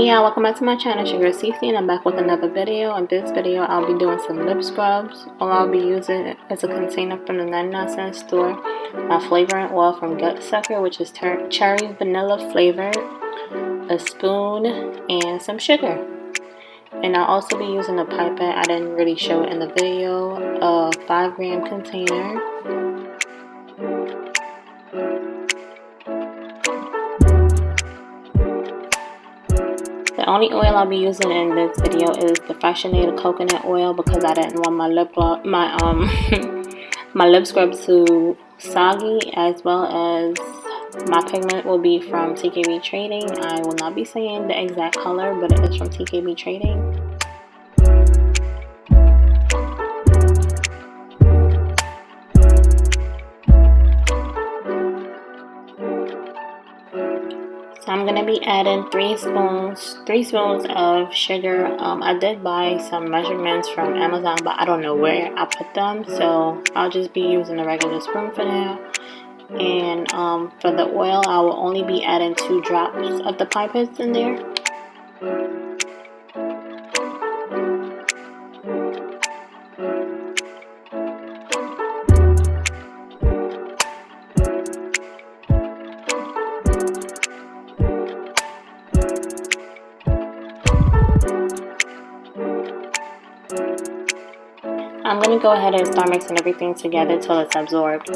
Hey y'all, welcome back to my channel. It's your girl Cece and I'm back with another video. In this video, I'll be doing some lip scrubs. All I'll be using is a container from the 99-cent store. My flavoring oil from Gut Sucker, which is cherry vanilla flavored. A spoon and some sugar. And I'll also be using a pipette. I didn't really show it in the video. A 5-gram container. The only oil I'll be using in this video is the Freshionated coconut oil because I didn't want my lip gloss, my lip scrub to soggy, as well as my pigment will be from TKB Trading. I will not be saying the exact color, but it is from TKB Trading. So I'm going to be adding 3 spoons of sugar. I did buy some measurements from Amazon, but I don't know where I put them. So I'll just be using a regular spoon for now. And for the oil, I will only be adding 2 drops of the pipettes in there. I'm going to go ahead and start mixing everything together till it's absorbed.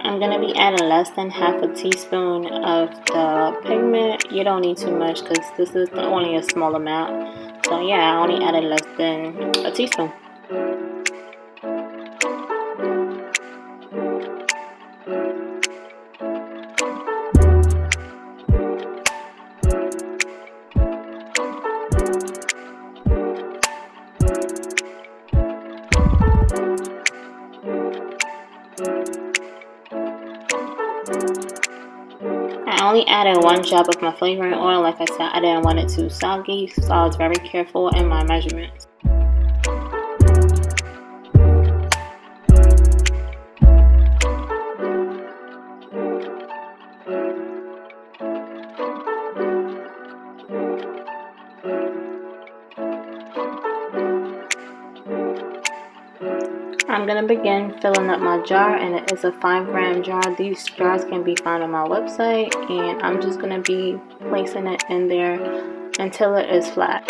I'm going to be adding less than half a teaspoon of the pigment. You don't need too much because this is only a small amount. So yeah, I only added less than a teaspoon. I only added 1 drop of my flavoring oil. Like I said, I didn't want it too soggy, so I was very careful in my measurements. I'm going to begin filling up my jar, and it is a 5-gram jar. These jars can be found on my website, and I'm just going to be placing it in there until it is flat.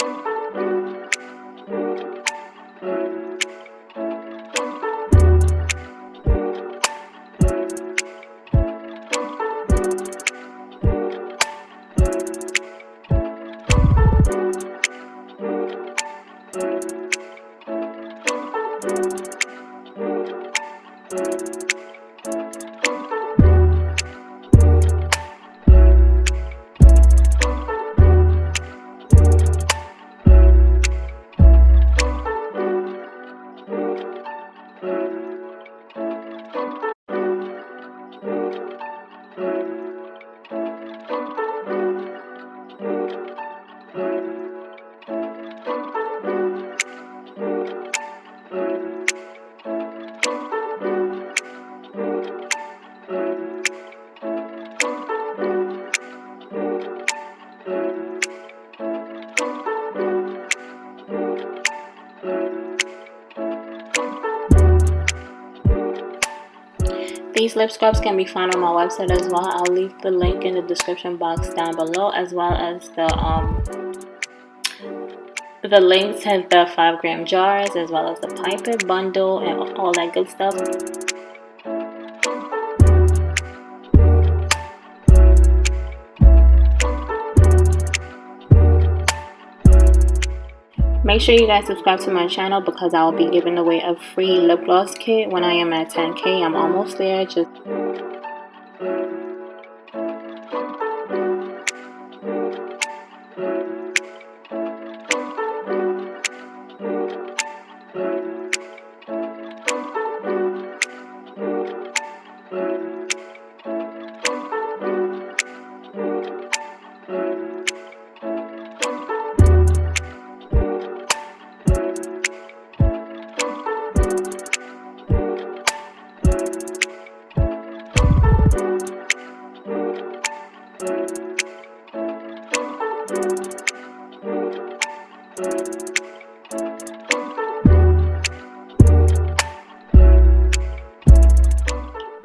These lip scrubs can be found on my website as well. I'll leave the link in the description box down below, as well as the links to the 5-gram jars, as well as the pipette bundle and all that good stuff. Make sure you guys subscribe to my channel because I will be giving away a free lip gloss kit when I am at 10K. I'm almost there.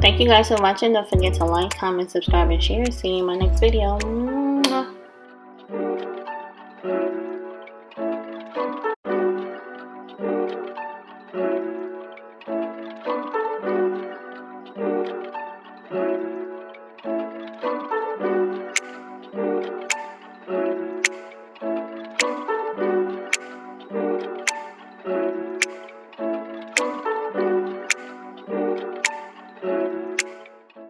Thank you guys for watching. Don't forget to like, comment, subscribe, and share. See you in my next video.